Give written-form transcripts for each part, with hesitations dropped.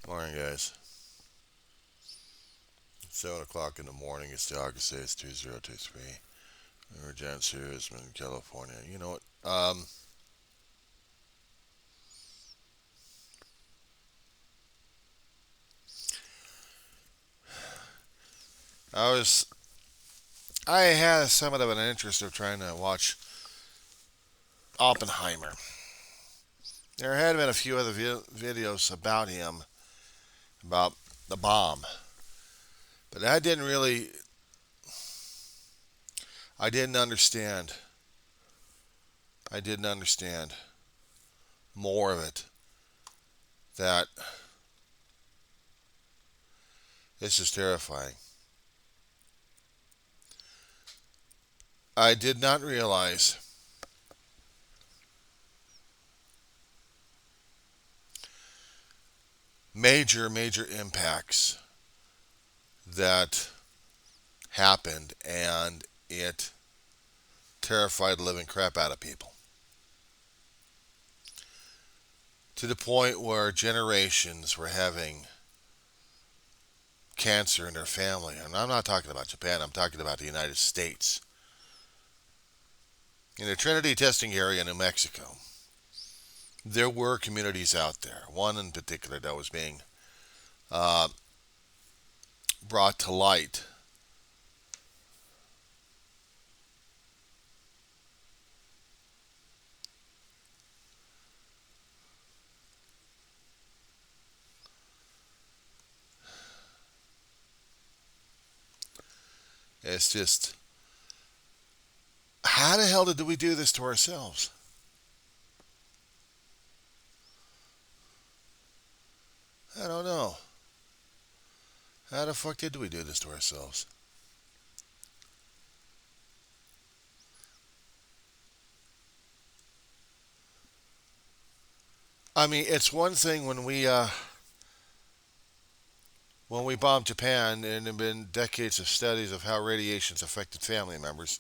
Morning, guys. 7 o'clock in the morning. It's the August 8th, 2023. We're John Searsman, California. You know what? I was. I had somewhat of an interest of trying to watch Oppenheimer. There had been a few other videos about him, about the bomb. But I didn't really. I didn't understand. I didn't understand more of it. That this is terrifying. I did not realize major impacts that happened, and it terrified the living crap out of people to the point where generations were having cancer in their family. And I'm not talking about Japan, I'm talking about the United States. In the Trinity testing area in New Mexico, there were communities out there, one in particular that was being uh, brought to light. It's just, how the hell did we do this to ourselves? I don't know. How the fuck did we do this to ourselves? I mean, it's one thing when we bombed Japan, and there have been decades of studies of how radiation's affected family members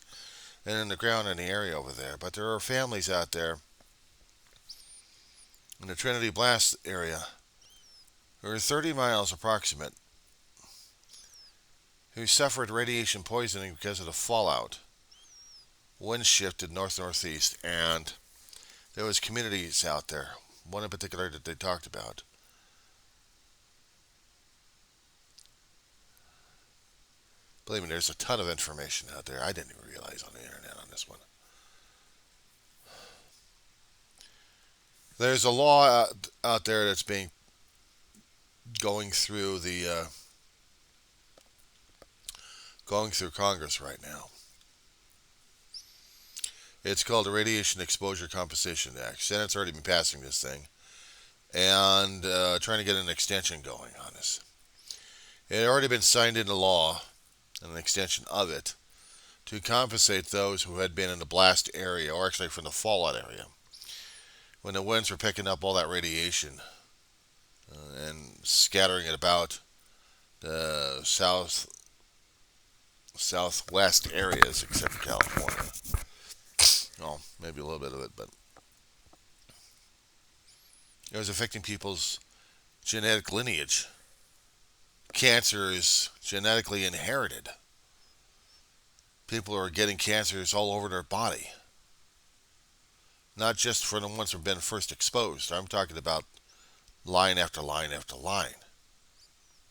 and in the ground in the area over there. But there are families out there in the Trinity Blast area who are 30 miles approximate who suffered radiation poisoning because of the fallout. Wind shifted north northeast, and there was communities out there. One in particular that they talked about. Believe me, there's a ton of information out there I didn't even realize on the internet on this one. There's a law out there that's being going through the going through Congress right now. It's called the Radiation Exposure Compensation Act. Senate's already been passing this thing and trying to get an extension going on this. It had already been signed into law, an extension of it, to compensate those who had been in the blast area, or actually from the fallout area, when the winds were picking up all that radiation and scattering it about the southwest areas, except for California. Well, maybe a little bit of it, but it was affecting people's genetic lineage. Cancer is genetically inherited. People are getting cancers all over their body, not just for the ones who've been first exposed. I'm talking about line after line after line,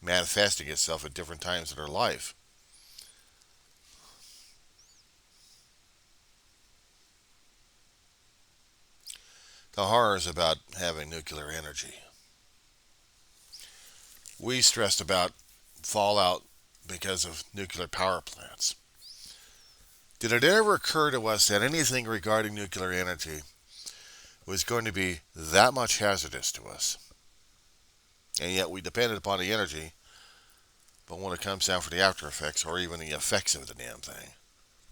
manifesting itself at different times in their life. The horrors about having nuclear energy. We stressed about fallout because of nuclear power plants. Did it ever occur to us that anything regarding nuclear energy was going to be that much hazardous to us? And yet we depended upon the energy, but when it comes down for the after effects or even the effects of the damn thing,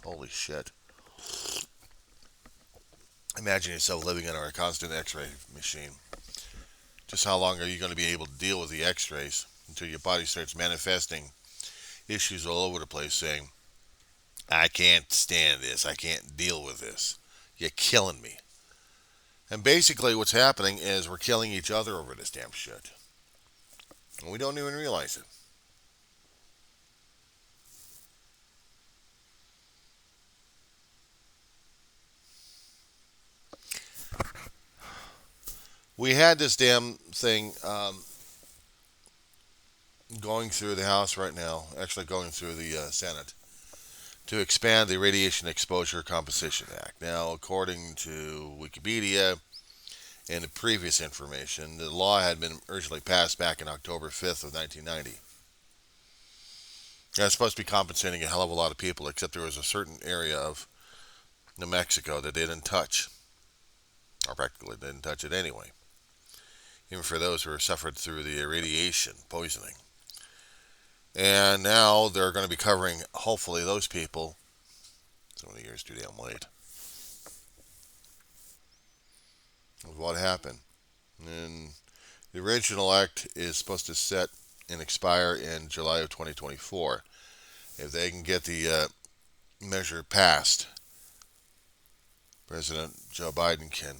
holy shit. Imagine yourself living under a constant x-ray machine. Just how long are you going to be able to deal with the x-rays until your body starts manifesting issues all over the place saying, I can't stand this, I can't deal with this, you're killing me. And basically what's happening is we're killing each other over this damn shit. And we don't even realize it. We had this damn thing going through the House right now, actually going through the Senate, to expand the Radiation Exposure Compensation Act. Now, according to Wikipedia and the previous information, the law had been originally passed back in October 5th of 1990. It's supposed to be compensating a hell of a lot of people, except there was a certain area of New Mexico that they didn't touch, or practically didn't touch it anyway, even for those who suffered through the radiation poisoning. And now they're going to be covering, hopefully, those people. So many years too damn late. What happened? And the original act is supposed to set and expire in July of 2024. If they can get the measure passed, President Joe Biden can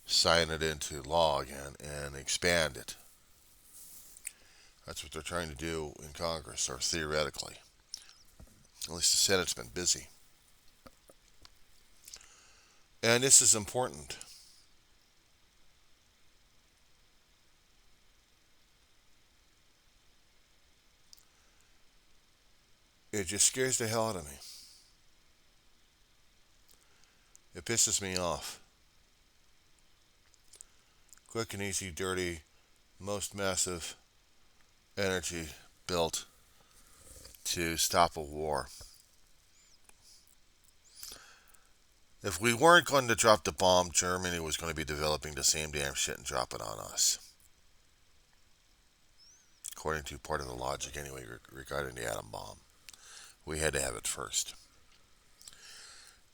sign it into law again and expand it. That's what they're trying to do in Congress, or theoretically. At least the Senate's been busy. And this is important. It just scares the hell out of me. It pisses me off. Quick and easy, dirty, most massive energy built to stop a war. If we weren't going to drop the bomb, Germany was going to be developing the same damn shit and drop it on us. According to part of the logic, anyway, regarding the atom bomb. We had to have it first.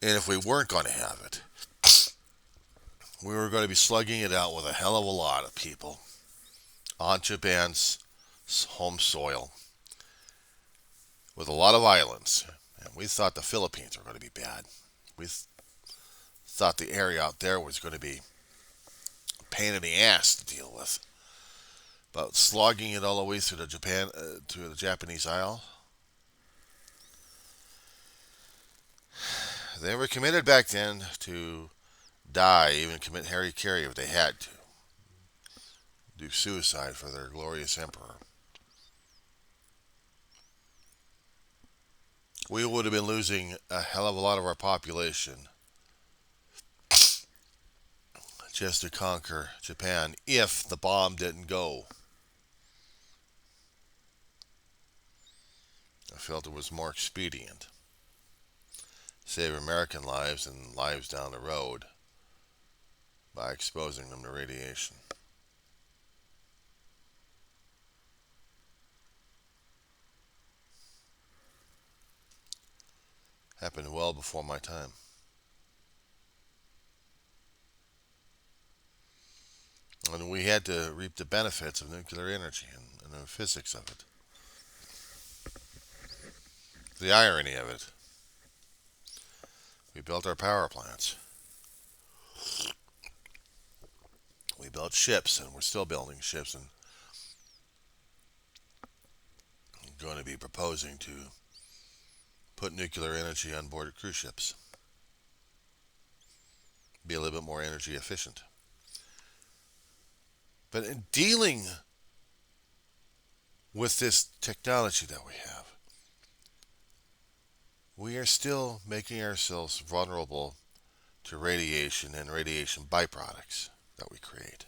And if we weren't going to have it, we were going to be slugging it out with a hell of a lot of people on Japan's home soil with a lot of islands. And we thought the Philippines were going to be bad. We thought the area out there was going to be a pain in the ass to deal with. But slogging it all the way through the Japanese Isle, they were committed back then to die, even commit hara-kiri if they had to. Do suicide for their glorious emperor. We would have been losing a hell of a lot of our population just to conquer Japan if the bomb didn't go. I felt it was more expedient. Save American lives and lives down the road by exposing them to radiation. Happened well before my time. And we had to reap the benefits of nuclear energy and the physics of it. The irony of it. We built our power plants. We built ships, and we're still building ships, and going to be proposing to put nuclear energy on board cruise ships. Be a little bit more energy efficient. But in dealing with this technology that we have, we are still making ourselves vulnerable to radiation and radiation byproducts that we create.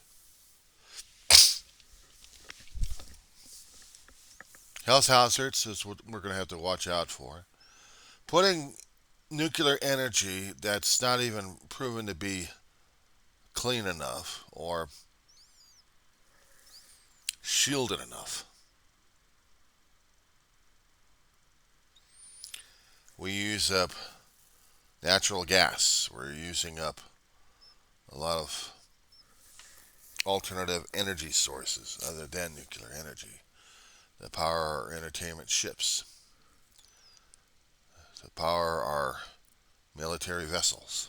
Health hazards is what we're going to have to watch out for. Putting nuclear energy that's not even proven to be clean enough or shielded enough. We use up natural gas. We're using up a lot of alternative energy sources other than nuclear energy that power our entertainment ships, to power our military vessels.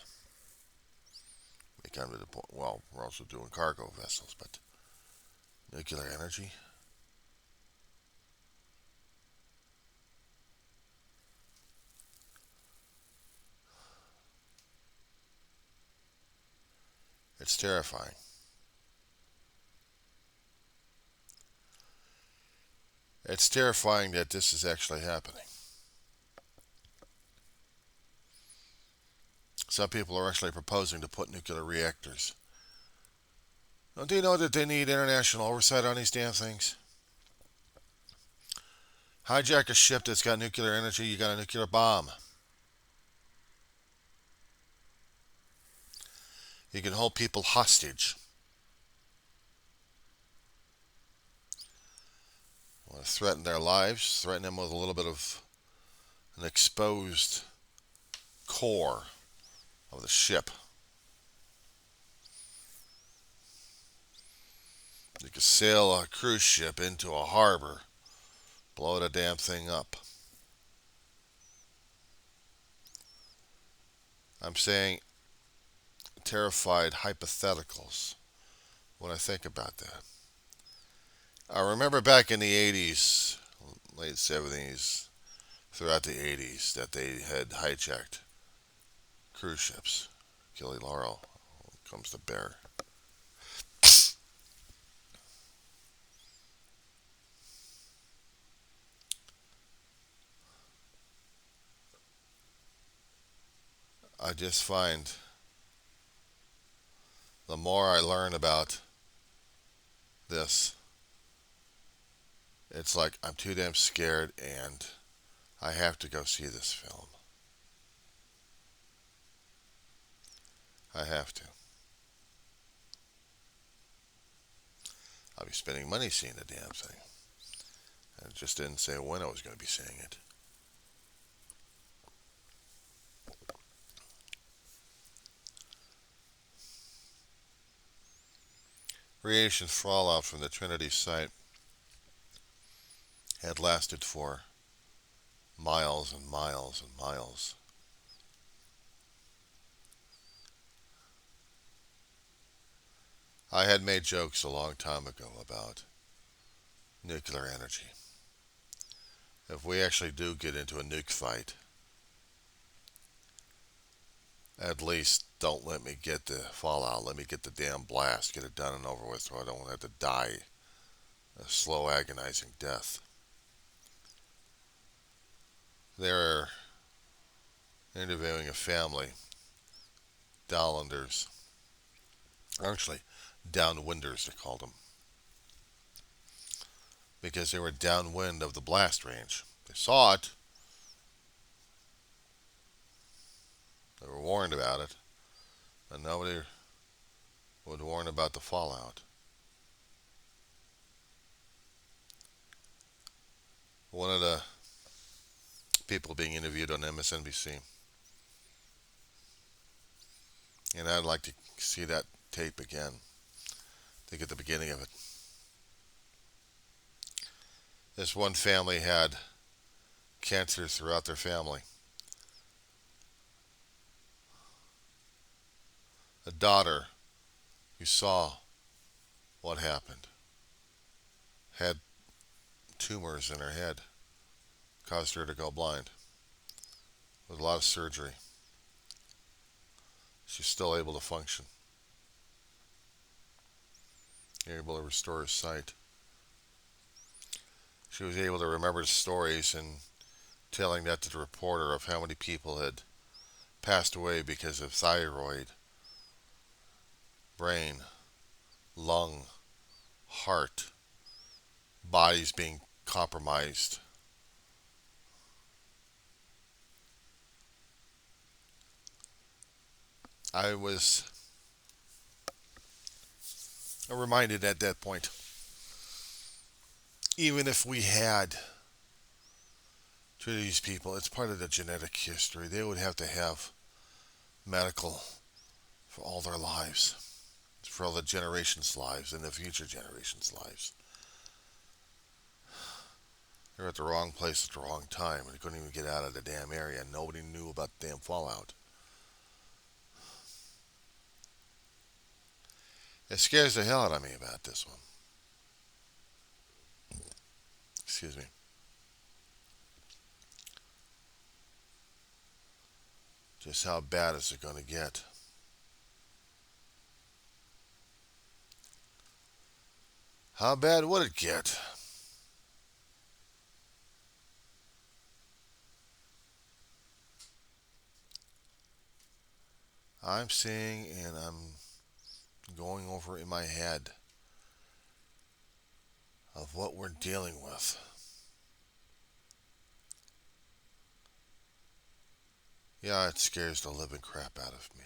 We come to the point, well, we're also doing cargo vessels, but Nuclear energy? It's terrifying. It's terrifying that this is actually happening. Some people are actually proposing to put nuclear reactors. Don't you know that they need international oversight on these damn things? Hijack a ship that's got nuclear energy, you got a nuclear bomb. You can hold people hostage. Want to threaten their lives, threaten them with a little bit of an exposed core of the ship. You could sail a cruise ship into a harbor, blow the damn thing up. I'm saying terrified hypotheticals when I think about that. I remember back in the 80s, late 70s, throughout the 80s, that they had hijacked cruise ships. Gilly Laurel comes to bear. I just find the more I learn about this, it's like I'm too damn scared and I have to go see this film. I have to. I'll be spending money seeing the damn thing. I just didn't say when I was going to be seeing it. Radiation fallout from the Trinity site had lasted for miles and miles and miles. I had made jokes a long time ago about nuclear energy. If we actually do get into a nuke fight, at least don't let me get the fallout. Let me get the damn blast. Get it done and over with so I don't have to die a slow, agonizing death. They're interviewing a family, downwinders. Actually, downwinders, they called them. Because they were downwind of the blast range. They saw it. They were warned about it. And nobody would warn about the fallout. One of the people being interviewed on MSNBC. And I'd like to see that tape again. I think at the beginning of it. This one family had cancer throughout their family. A daughter who saw what happened had tumors in her head, caused her to go blind. With a lot of surgery. She's still able to function. Able to restore her sight. She was able to remember stories and telling that to the reporter of how many people had passed away because of thyroid, brain, lung, heart, bodies being compromised. I was reminded at that point, even if we had treated these people, it's part of the genetic history. They would have to have medical for all their lives, for all the generations' lives and the future generations' lives. They were at the wrong place at the wrong time, and they couldn't even get out of the damn area, and nobody knew about the damn fallout. It scares the hell out of me about this one. Excuse me. Just how bad is it going to get? How bad would it get? I'm seeing and I'm going over in my head of what we're dealing with. Yeah, it scares the living crap out of me.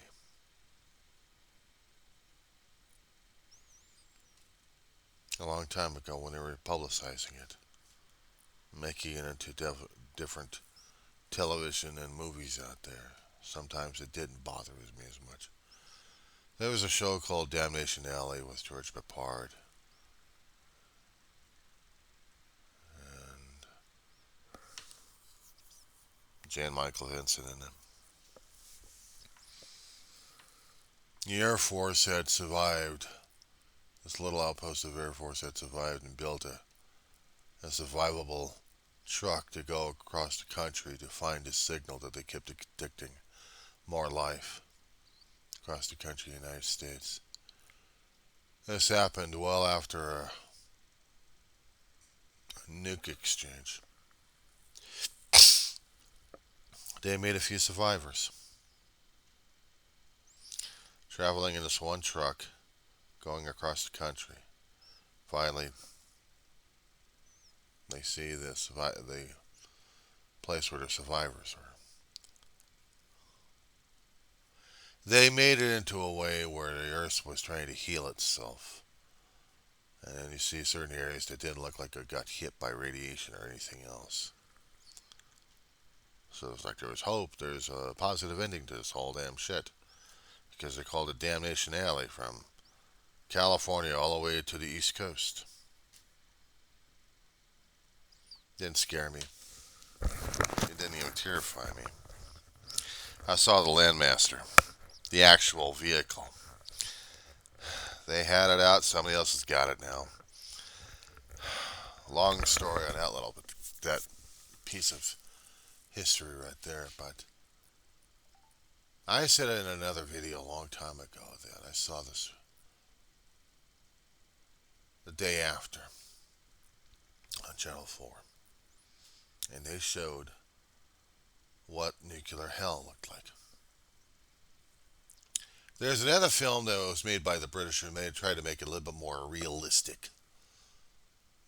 A long time ago when they were publicizing it, making it into different television and movies out there, sometimes it didn't bother me as much. There was a show called Damnation Alley with George Peppard and Jan Michael Vincent in it. The Air Force had survived. This little outpost of Air Force had survived and built a survivable truck to go across the country to find a signal that they kept detecting more life across the country, United States. This happened well after a nuke exchange. They made a few survivors traveling in this one truck going across the country. Finally, they see the place where the survivors are. They made it into a way where the Earth was trying to heal itself. And then you see certain areas that didn't look like it got hit by radiation or anything else. So it's like there was hope. There's a positive ending to this whole damn shit. Because they called it Damnation Alley from California all the way to the East Coast. Didn't scare me. It didn't even terrify me. I saw the Landmaster, the actual vehicle. They had it out. Somebody else has got it now. Long story on that piece of history right there. But I said in another video a long time ago that I saw this the day after on Channel 4. And they showed what nuclear hell looked like. There's another film that was made by the British and they tried to make it a little bit more realistic.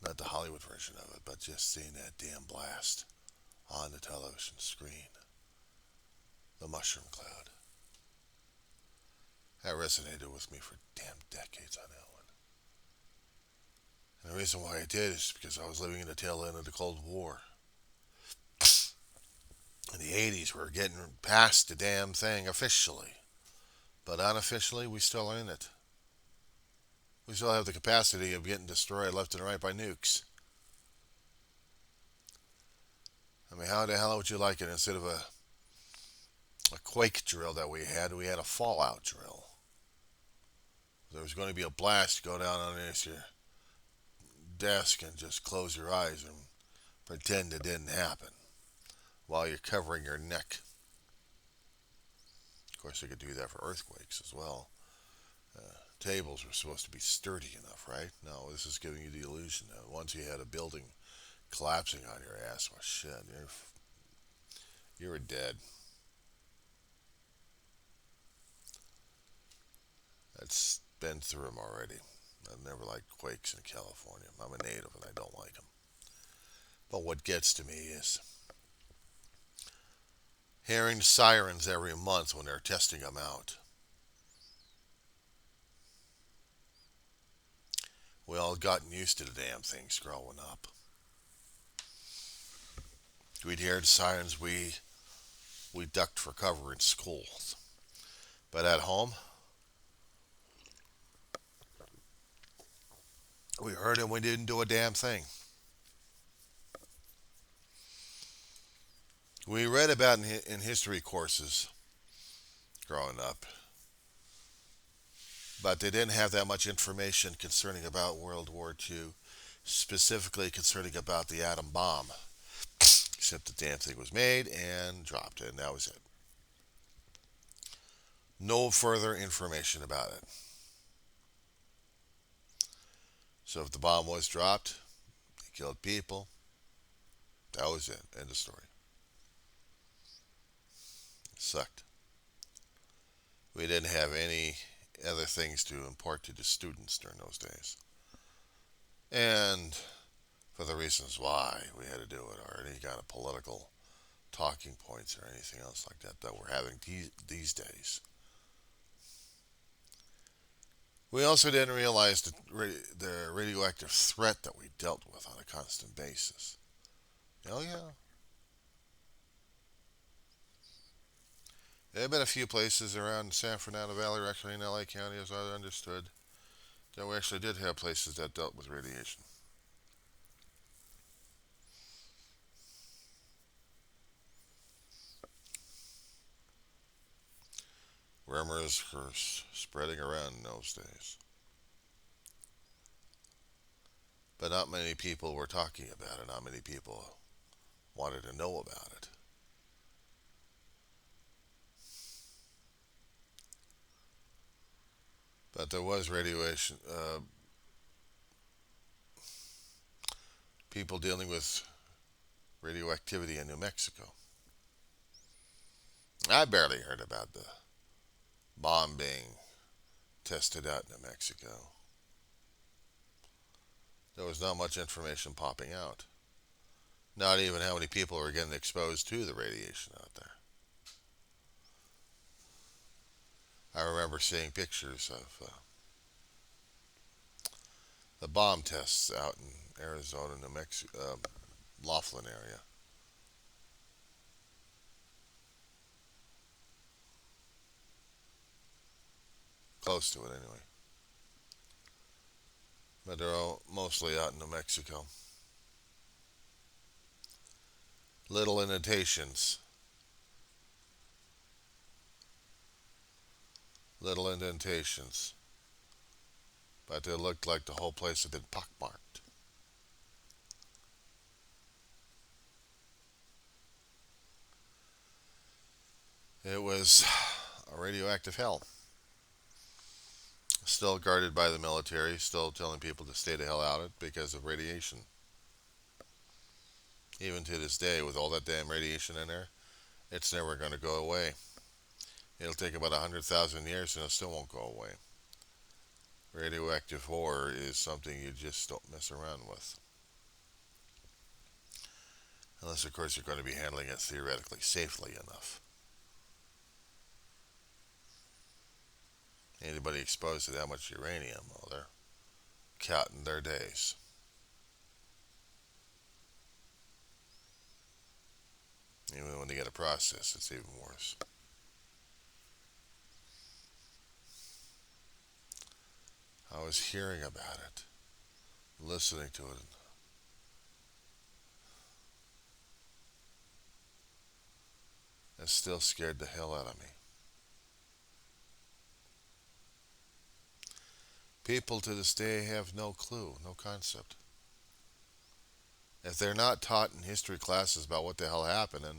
Not the Hollywood version of it, but just seeing that damn blast on the television screen. The mushroom cloud. That resonated with me for damn decades on that one. And the reason why I did is because I was living in the tail end of the Cold War. In the 80s, we were getting past the damn thing officially. But unofficially, we still are in it. We still have the capacity of getting destroyed left and right by nukes. I mean, how the hell would you like it instead of a quake drill that we had a fallout drill? There was going to be a blast, go down underneath your desk and just close your eyes and pretend it didn't happen while you're covering your neck. Of course, they could do that for earthquakes as well. Tables were supposed to be sturdy enough, right? No, this is giving you the illusion that once you had a building collapsing on your ass, well, shit, you're dead. That's been through them already. I've never liked quakes in California. I'm a native and I don't like them. But what gets to me is hearing sirens every month when they're testing them out. We all gotten used to the damn things growing up. We'd hear the sirens, we ducked for cover in schools. But at home, we heard them, we didn't do a damn thing. We read about in history courses growing up, but they didn't have that much information concerning about World War II specifically concerning about the atom bomb. Except the damn thing was made and dropped, and that was it. No further information about it. So if the bomb was dropped, it killed people. That was it. End of story. It sucked. We didn't have any other things to impart to the students during those days. And for the reasons why we had to do it, or any kind of political talking points or anything else like that that we're having these days. We also didn't realize the radioactive threat that we dealt with on a constant basis. Oh, yeah. There have been a few places around San Fernando Valley, or actually in LA County, as I understood, that we actually did have places that dealt with radiation. Rumors were spreading around in those days. But not many people were talking about it. Not many people wanted to know about it. But there was radiation. People dealing with radioactivity in New Mexico. I barely heard about the bomb being tested out in New Mexico. There was not much information popping out. Not even how many people were getting exposed to the radiation out there. I remember seeing pictures of the bomb tests out in Arizona, New Mexico, Laughlin area. Close to it, anyway. But they're all mostly out in New Mexico. Little indentations. Little indentations. But they looked like the whole place had been pockmarked. It was a radioactive hell. Still guarded by the military, still telling people to stay the hell out of it because of radiation. Even to this day, with all that damn radiation in there, it's never going to go away. It'll take about 100,000 years and it still won't go away. Radioactive horror is something you just don't mess around with. Unless, of course, you're going to be handling it theoretically safely enough. Anybody exposed to that much uranium, well, they're counting their days. Even when they get a process, it's even worse. I was hearing about it, listening to it. It still scared the hell out of me. People to this day have no clue, no concept. If they're not taught in history classes about what the hell happened, and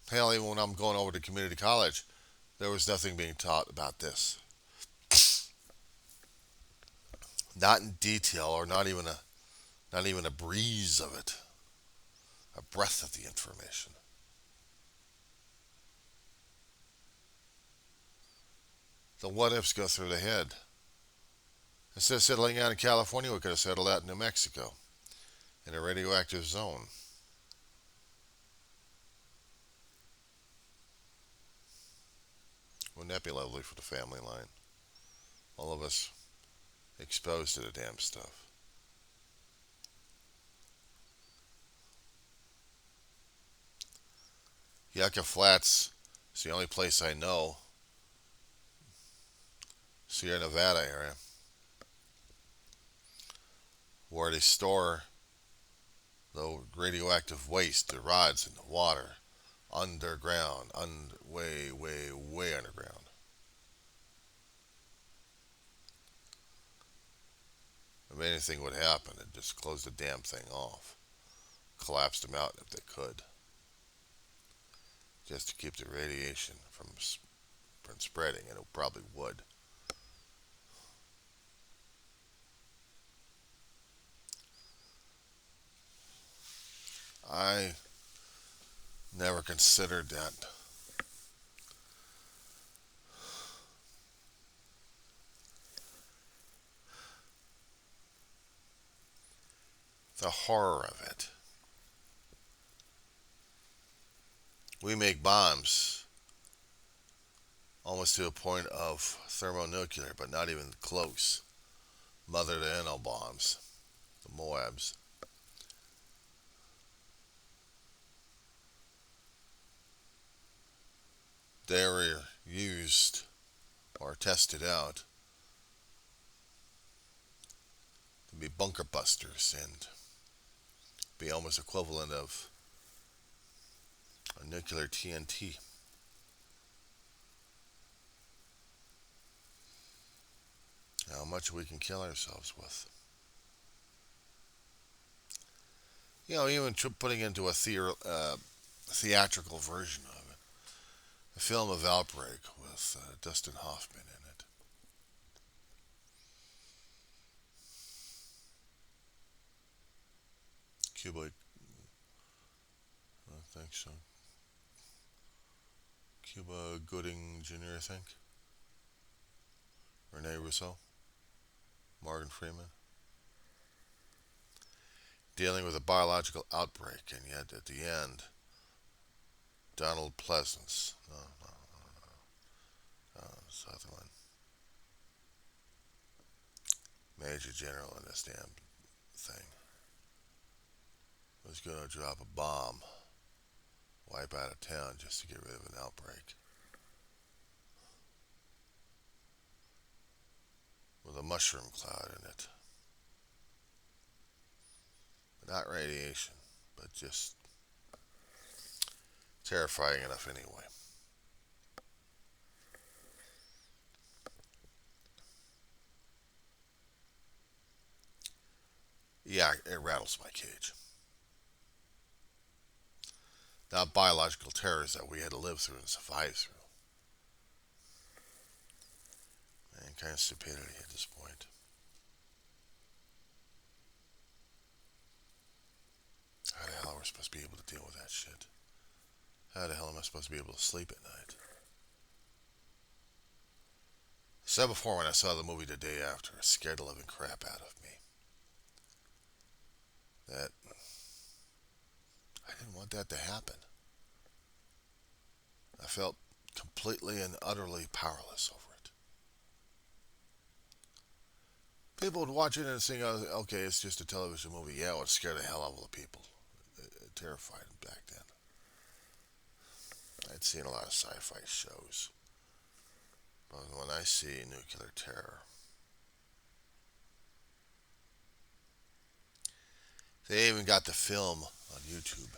hell, even when I'm going over to community college, there was nothing being taught about this. Not in detail, or not even a breeze of it, a breath of the information. The what ifs go through the head. Instead of settling out in California, we could have settled out in New Mexico in a radioactive zone. Wouldn't that be lovely for the family line? All of us exposed to the damn stuff. Yucca Flats is the only place I know, Sierra Nevada area, where they store the radioactive waste, the rods in the water, underground, way, way, way underground. If anything would happen, it'd just close the damn thing off. Collapse the mountain if they could. Just to keep the radiation from spreading, and it probably would. I never considered that. The horror of it. We make bombs almost to a point of thermonuclear, but not even close. Mother to Inno bombs, the Moabs. They were used or tested out to be bunker busters and be almost equivalent of a nuclear TNT. How much we can kill ourselves with. Even putting into a theatrical version of it. A film of Outbreak with Dustin Hoffman in it. Cuba, I think so. Cuba Gooding Jr., I think. Rene Russo. Morgan Freeman. Dealing with a biological outbreak, and yet at the end, Donald Pleasance. No, Sutherland. Major General in this damn thing. Was going to drop a bomb, wipe out a town just to get rid of an outbreak. With a mushroom cloud in it. Not radiation, but just terrifying enough anyway. Yeah, it rattles my cage. Not biological terrors that we had to live through and survive through. Man, kind of stupidity at this point. How the hell are we supposed to be able to deal with that shit? How the hell am I supposed to be able to sleep at night? I said before when I saw the movie the day after, it scared the living crap out of me. That I didn't want that to happen. I felt completely and utterly powerless over it. People would watch it and think, oh, okay, it's just a television movie. Yeah, it would scare the hell out of the people. It terrified them back then. I'd seen a lot of sci-fi shows. But when I see nuclear terror, they even got the film on YouTube.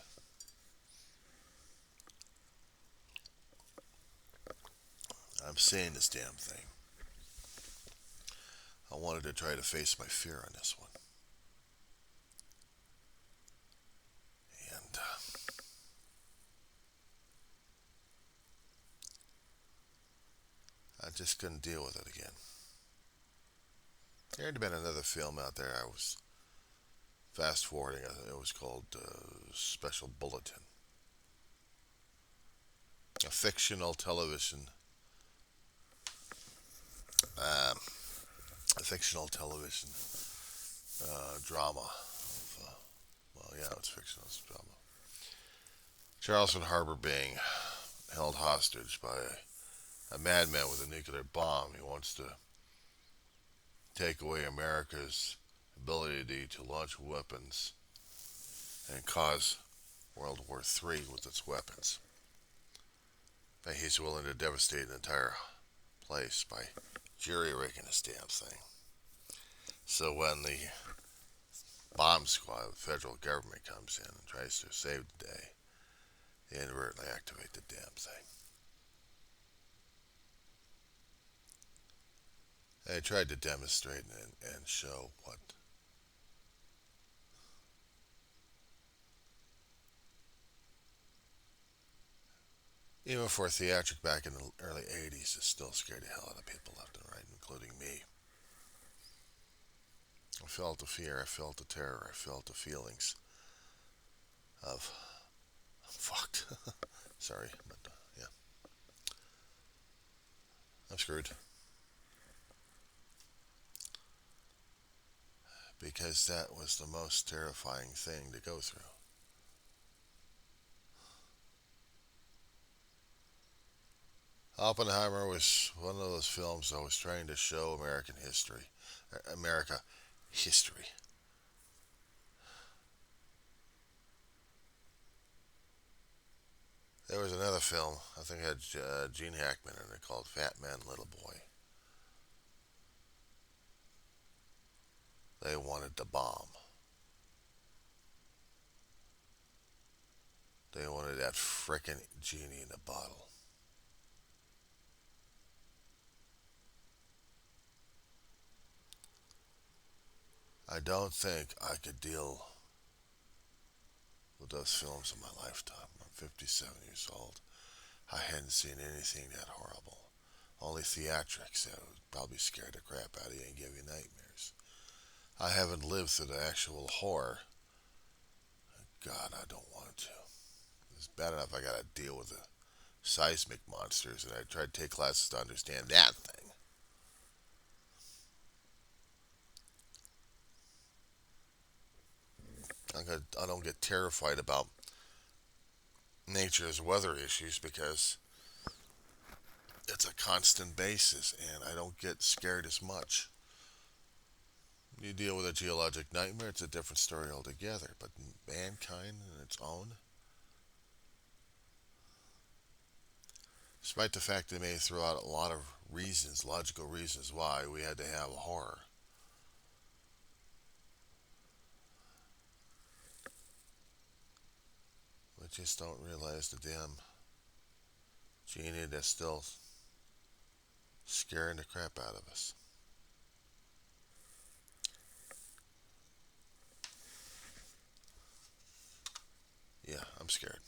I'm seeing this damn thing. I wanted to try to face my fear on this one. And I just couldn't deal with it again. There had been another film out there I was fast forwarding. It was called Special Bulletin. A fictional television um, a fictional television drama. It's fictional. It's drama. Charleston Harbor being held hostage by a madman with a nuclear bomb. He wants to take away America's ability to launch weapons and cause World War III with its weapons. And he's willing to devastate an entire place by jury-rigging this damn thing. So when the bomb squad of the federal government comes in and tries to save the day, they inadvertently activate the damn thing. They tried to demonstrate and show what even for theatric back in the early 80s, it still scared the hell out of people left and right, including me. I felt the fear, I felt the terror, I felt the feelings of I'm fucked. Sorry, but yeah, I'm screwed. Because that was the most terrifying thing to go through. Oppenheimer was one of those films that was trying to show American history. America history. There was another film, I think it had Gene Hackman in it, called Fat Man, Little Boy. They wanted the bomb. They wanted that frickin' genie in the bottle. I don't think I could deal with those films in my lifetime. I'm 57 years old. I hadn't seen anything that horrible. Only theatrics that would probably scare the crap out of you and give you nightmares. I haven't lived through the actual horror. God, I don't want to. It's bad enough I gotta deal with the seismic monsters, and I tried to take classes to understand that thing. I don't get terrified about nature's weather issues because it's a constant basis, and I don't get scared as much. You deal with a geologic nightmare, it's a different story altogether. But mankind in its own, despite the fact they may throw out a lot of reasons, logical reasons why we had to have horror, we just don't realize the damn genie that's still scaring the crap out of us. Yeah, I'm scared.